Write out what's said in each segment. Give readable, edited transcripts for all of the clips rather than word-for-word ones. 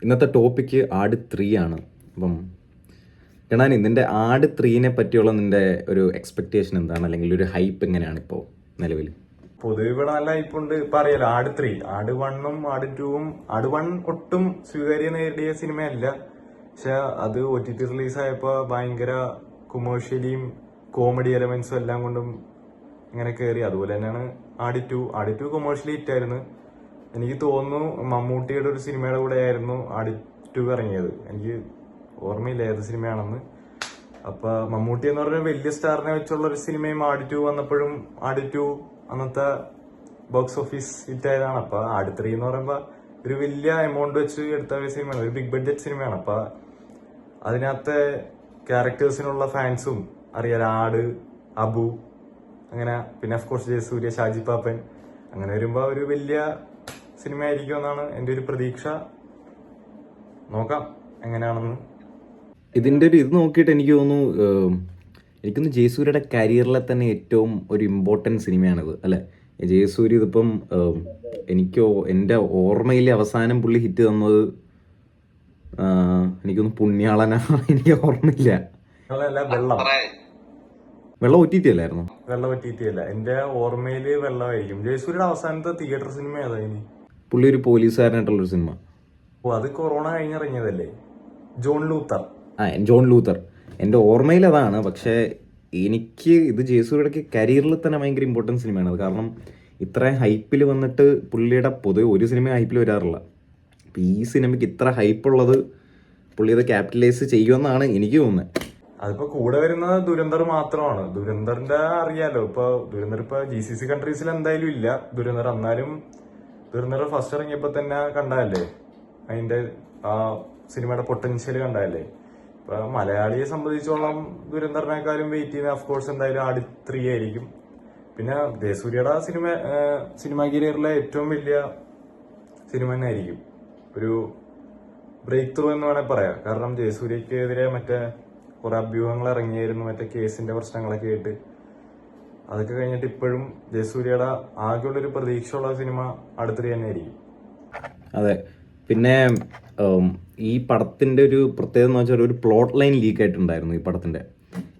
ഇന്നത്തെ ടോപ്പിക്ക് ആട് 3 ആണ്. അപ്പം ഗണാനി, നിൻ്റെ ആട് 3നെ പറ്റിയുള്ള നിൻ്റെ ഒരു എക്സ്പെക്റ്റേഷൻ എന്താണ്, അല്ലെങ്കിൽ ഒരു ഹൈപ്പ് എങ്ങനെയാണ് ഇപ്പോൾ നിലവിൽ? പൊതുവെ ഇവിടെ നല്ല ഹൈപ്പുണ്ട്. ഇപ്പൊ അറിയാലോ, ആട് 3, ആട് 1ഉം ആട് 2ഉം. ആട് 1 ഒട്ടും സ്വീകാര്യ നേടിയ സിനിമയല്ല. പക്ഷെ അത് OTT റിലീസായപ്പോ ഭയങ്കര കൊമേഴ്ഷ്യലിയും കോമഡി എലമെന്റ്സും എല്ലാം കൊണ്ടും ഇങ്ങനെ കയറി. അതുപോലെ തന്നെയാണ് ആട് 2. ആട് 2 കൊമേഴ്ഷ്യലി ഹിറ്റായിരുന്നു. എനിക്ക് തോന്നുന്നു മമ്മൂട്ടിയുടെ ഒരു സിനിമയുടെ കൂടെ ആയിരുന്നു ആട് 2 ഇറങ്ങിയത്. എനിക്ക് ഓർമ്മയില്ല ഏത് സിനിമയാണെന്ന്. അപ്പൊ മമ്മൂട്ടി എന്ന് പറഞ്ഞ വലിയ സ്റ്റാറിനെ വെച്ചുള്ള ഒരു സിനിമയും ആട് 2 വന്നപ്പോഴും ആട് 2 അന്നത്തെ ബോക്സ് ഓഫീസ് ഹിറ്റ് ആയതാണ്. അപ്പൊ ആട് 3 എന്ന് പറയുമ്പോ ഒരു വലിയ എമൗണ്ട് വെച്ച് എടുത്ത ഒരു സിനിമയാണ്, ഒരു ബിഗ് ബഡ്ജറ്റ് സിനിമയാണ്. അപ്പൊ അതിനകത്തെ ക്യാരക്ടേഴ്സിനുള്ള ഫാൻസും അറിയാലോ, ആട്, അബു, അങ്ങനെ പിന്നെ ഓഫ്കോഴ്സ് ജയസൂര്യ, ഷാജി പാപ്പൻ, അങ്ങനെ വരുമ്പോ ഒരു വലിയ സിനിമ ആയിരിക്കും എന്നാണ് എന്റെ ഒരു പ്രതീക്ഷ. നോക്കാം എങ്ങനെയാണെന്ന്. ഇതിൻ്റെ ഒരു ഇത് നോക്കിയിട്ട് എനിക്ക് തോന്നുന്നു ജയസൂര്യയുടെ കരിയറിലെ തന്നെ ഏറ്റവും ഒരു ഇമ്പോർട്ടൻറ്റ് സിനിമയാണിത്, അല്ലേ? ജയസൂര്യ ഇതിപ്പം എൻ്റെ ഓർമ്മയിലെ അവസാനം പുള്ളി ഹിറ്റ് തന്നത് എനിക്കൊന്ന് പുണ്യാളനാണ്. എനിക്ക് ഓർമ്മയില്ല. വെള്ളം OTT അല്ലായിരുന്നു? വെള്ളം പറ്റിയിട്ടില്ല, എന്റെ ഓർമ്മയില് വെള്ളമായിരിക്കും. ജയസൂര്യയുടെ അവസാനത്തെ തിയേറ്റർ സിനിമ ഏതാ ഇനി? പുള്ളി ഒരു പോലീസുകാരനായിട്ടുള്ളൊരു സിനിമ. ഓ, അത് കൊറോണ കഴിഞ്ഞിറങ്ങിയതല്ലേ? ജോൺ ലൂത്തർ. ജോൺ ലൂത്തർ. എൻ്റെ ഓർമ്മയിൽ അതാണ്. പക്ഷേ എനിക്ക് ഇത് ജയസൂര്യയുടെ കരിയറിൽ തന്നെ ഭയങ്കര ഇമ്പോർട്ടൻറ്റ് സിനിമയാണ് അത്. കാരണം ഇത്രയും ഹൈപ്പിൽ വന്നിട്ട് പുള്ളിയുടെ പൊതുവെ ഒരു സിനിമ ഹൈപ്പിൽ വരാറില്ല. അപ്പം ഈ സിനിമയ്ക്ക് ഇത്ര ഹൈപ്പുള്ളത് പുള്ളി അത് ക്യാപിറ്റലൈസ് ചെയ്യുമെന്നാണ് എനിക്ക് തോന്നുന്നത്. അതിപ്പോ കൂടെ വരുന്നത് ദുരന്തർ മാത്രമാണ്. ദുരന്തറിന്റെ അറിയാലോ, ദുരന്തർ ഇപ്പൊ GCC കൺട്രീസിൽ എന്തായാലും ഇല്ല ദുരന്തർ. എന്നാലും ദുരന്തർ ഫസ്റ്റ് ഇറങ്ങിയപ്പോ തന്നെ കണ്ടതല്ലേ, അതിന്റെ ആ സിനിമയുടെ പൊട്ടൻഷ്യൽ കണ്ടതല്ലേ. ഇപ്പൊ മലയാളിയെ സംബന്ധിച്ചോളം ദുരന്തറിനേക്കാളും വെയിറ്റ് ചെയ്യുന്ന ഓഫ്കോഴ്സ് എന്തായാലും ആട് 3 ആയിരിക്കും. പിന്നെ ജയസൂര്യയുടെ സിനിമ കരിയറിലെ ഏറ്റവും വലിയ സിനിമ തന്നെ ആയിരിക്കും, ഒരു ബ്രേക്ക് ത്രൂ എന്ന് വേണേൽ പറയാം. കാരണം ജയസൂര്യക്കെതിരെ മറ്റേ കുറെ അഭ്യൂഹങ്ങൾ ഇറങ്ങിയായിരുന്നു, മറ്റേ കേസിന്റെ പ്രശ്നങ്ങളൊക്കെ ആയിട്ട്. അതൊക്കെ കഴിഞ്ഞിട്ട് ഇപ്പോഴും ജയസൂര്യയുടെ ആകെയുള്ളൊരു പ്രതീക്ഷയുള്ള സിനിമ ആട് 3 തന്നെ ആയിരിക്കും. അതെ. പിന്നെ ഈ പടത്തിൻ്റെ ഒരു പ്രത്യേകത എന്ന് വെച്ചാൽ ഒരു പ്ലോട്ട് ലൈൻ ലീക്ക് ആയിട്ടുണ്ടായിരുന്നു. ഈ പടത്തിൻ്റെ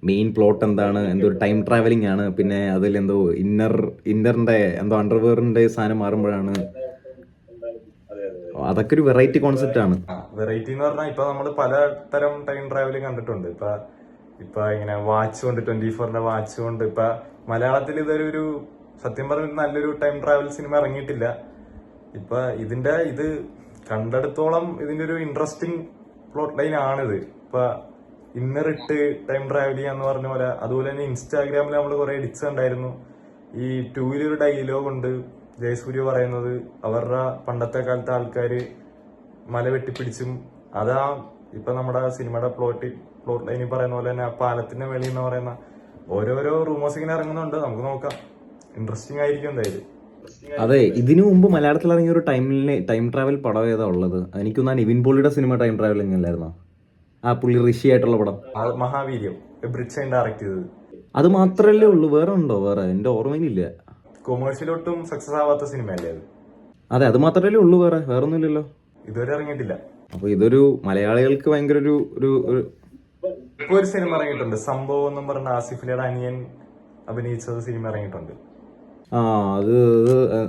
മെയിൻ പ്ലോട്ട് എന്താണ്, എന്തോ ഒരു ടൈം ട്രാവലിംഗ് ആണ്. പിന്നെ അതിലെന്തോ ഇന്നറിൻ്റെ എന്തോ അണ്ടർവെയറിൻ്റെ സാധനം മാറുമ്പോഴാണ്. അതൊക്കെ ഒരു വെറൈറ്റി കോൺസെപ്റ്റ് ആണ്. വെറൈറ്റി എന്ന് പറഞ്ഞാൽ ഇപ്പൊ നമ്മൾ പലതരം ടൈം ട്രാവൽ കണ്ടിട്ടുണ്ട്. ഇപ്പൊ ഇങ്ങനെ വാച്ച് കൊണ്ട് 24ന്റെ വാച്ച് കൊണ്ട് ഇപ്പൊ മലയാളത്തിൽ ഇതൊരു സത്യം പറഞ്ഞിട്ട് നല്ലൊരു ടൈം ട്രാവൽ സിനിമ ഇറങ്ങിയിട്ടില്ല. ഇപ്പൊ ഇത് കണ്ടെടുത്തോളം ഇതിന്റെ ഒരു ഇൻട്രസ്റ്റിംഗ് പ്ലോട്ട് ലൈൻ ആണിത്. ഇപ്പൊ ഇന്നറിട്ട് ടൈം ട്രാവൽ ചെയ്യാന്ന് പറഞ്ഞ പോലെ. അതുപോലെ തന്നെ ഇൻസ്റ്റാഗ്രാമിൽ നമ്മൾ കുറെ എഡിറ്റ്സ് കണ്ടായിരുന്നു. ഈ 2-ൽ ഡയലോഗ് ഉണ്ട് ജയസൂര്യ പറയുന്നത്, അവരുടെ പണ്ടത്തെ കാലത്തെ ആൾക്കാര് മല വെട്ടിപ്പിടിച്ചും. അതാ ഇപ്പൊ നമ്മുടെ സിനിമയുടെ പ്ലോട്ട് ലൈനിൽ പറയുന്ന പോലെ തന്നെ ആ പാലത്തിന്റെ മേളിൽ എന്ന് പറയുന്ന ഓരോരോ റൂമേഴ്സ് ഇങ്ങനെ ഇറങ്ങുന്നുണ്ട്. നമുക്ക് നോക്കാം, ഇൻട്രസ്റ്റിംഗ് ആയിരിക്കും എന്തായാലും. അതെ, ഇതിനു മുമ്പ് മലയാളത്തിൽ ഇറങ്ങിയ ഒരു ടൈം ട്രാവൽ പടം ഏതാ ഉള്ളത്? എനിക്കൊന്നാ നിവിൻ പോളിയുടെ സിനിമ ടൈം ട്രാവലിംഗ് അല്ലായിരുന്നോ? ആ പുള്ളി ഋഷി ആയിട്ടുള്ള പടം, മഹാവീര്യം, ബ്രിഡ്ജ് ഡയറക്ട് ചെയ്തത്. അത് മാത്രല്ലേ ഉള്ളൂ? വേറെ ഉണ്ടോ? വേറെ എന്റെ ഓർമ്മയിലില്ല. കൊമേഴ്ഷ്യലൊട്ടും സക്സസ് ആവാത്ത സിനിമയല്ലേ അത്? അതെ, അത് മാത്രല്ലേ ഉള്ളൂ, വേറെ ഒന്നും ഇല്ലല്ലോ. ഇതുവരെ ഇറങ്ങിയിട്ടില്ല. അപ്പൊ ഇതൊരു മലയാളികൾക്ക് ഭയങ്കര ഇപ്പൊ ഒരു സിനിമ ഇറങ്ങിയിട്ടുണ്ട്, സംഭവം എന്നും പറഞ്ഞ ആസിഫലിയുടെ അനിയൻ അഭിനയിച്ചത് സിനിമ ഇറങ്ങിയിട്ടുണ്ട്.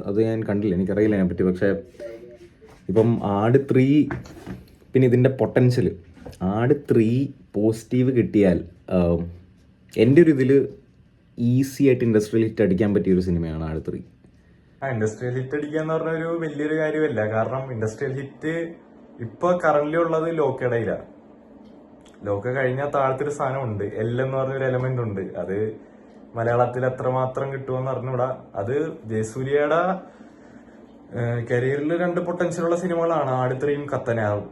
അത് ഞാൻ കണ്ടില്ല, എനിക്കറിയില്ല അതിനെ പറ്റി. പക്ഷെ ഇപ്പം ആട് 3, പിന്നെ ഇതിന്റെ പൊട്ടൻഷ്യൽ ആട് 3 പോസിറ്റീവ് കിട്ടിയാൽ എൻ്റെ ഒരു ഇതിൽ ഈസി ആയിട്ട് ഇൻഡസ്ട്രിയൽ ഹിറ്റ് അടിക്കാൻ പറ്റിയ ഒരു സിനിമയാണ് ആട് 3. ഇൻഡസ്ട്രിയൽ ഹിറ്റ് അടിക്കുക എന്ന് പറഞ്ഞ ഒരു വലിയൊരു കാര്യമല്ല. കാരണം ഇൻഡസ്ട്രിയൽ ഹിറ്റ് ഇപ്പൊ കറന്റ് ഉള്ളത് ലോക്കയുടെയിലാണ്. ലോക്ക കഴിഞ്ഞാൽ താഴത്തൊരു സാധനം ഉണ്ട്, എന്ന് പറഞ്ഞൊരു എലമെന്റ് ഉണ്ട്. അത് മലയാളത്തിൽ എത്രമാത്രം കിട്ടുമെന്ന് അറിഞ്ഞൂടാ. അത് ജയസൂര്യയുടെ കരിയറിൽ 2 പൊട്ടൻഷ്യലുള്ള സിനിമകളാണ് ആട് 3യും കത്തനാറും.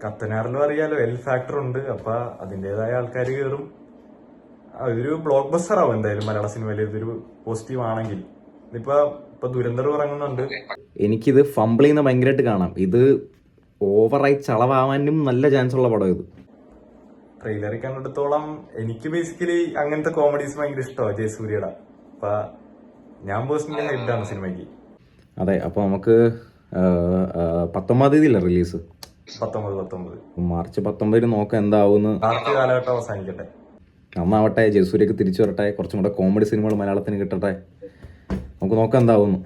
കത്തനാറിലും അറിയാലോ ഫാക്ടർ ഉണ്ട്. അപ്പൊ അതിൻ്റെതായ ആൾക്കാർ കയറും. ഇതൊരു ബ്ലോക്ക് ബസ്റ്റർ ആവും എന്തായാലും മലയാള സിനിമയിൽ, ഇതൊരു പോസിറ്റീവ് ആണെങ്കിൽ. ഇപ്പൊ ദുരന്തർ ഇറങ്ങുന്നുണ്ട്. എനിക്കിത് ഫംബിൾ ചെയ്യുന്ന ഭയങ്കരമായിട്ട് കാണാം. ഇത് ഓവറായി ചളവാവാനും നല്ല ചാൻസ് ഉള്ള പടം ഇത്. ട്രെയിലറിൽ കണ്ടെടുത്തോളം എനിക്ക് ബേസിക്കലി അങ്ങനത്തെ കോമഡീസ് ഭയങ്കര ഇഷ്ടമാണ് ജയസൂര്യയുടെ. അപ്പൊ ഞാൻ പേഴ്സണലി ഹൈപ്ഡാണ് സിനിമയ്ക്ക്. അതെ, അപ്പോൾ നമുക്ക് 19 തീയതിയല്ലേ റിലീസ്? 19 മാർച്ച് 19 നോക്കാം എന്താവുമെന്ന്. ഡാർക്ക് കാലഘട്ടം അവസാനിക്കട്ടെ. നന്നാവട്ടെ, ജയസൂര്യക്ക് തിരിച്ചു വരട്ടെ, കുറച്ചും കൂടെ കോമഡി സിനിമകൾ മലയാളത്തിന് കിട്ടട്ടെ. നമുക്ക് നോക്കാം എന്താവുന്നു.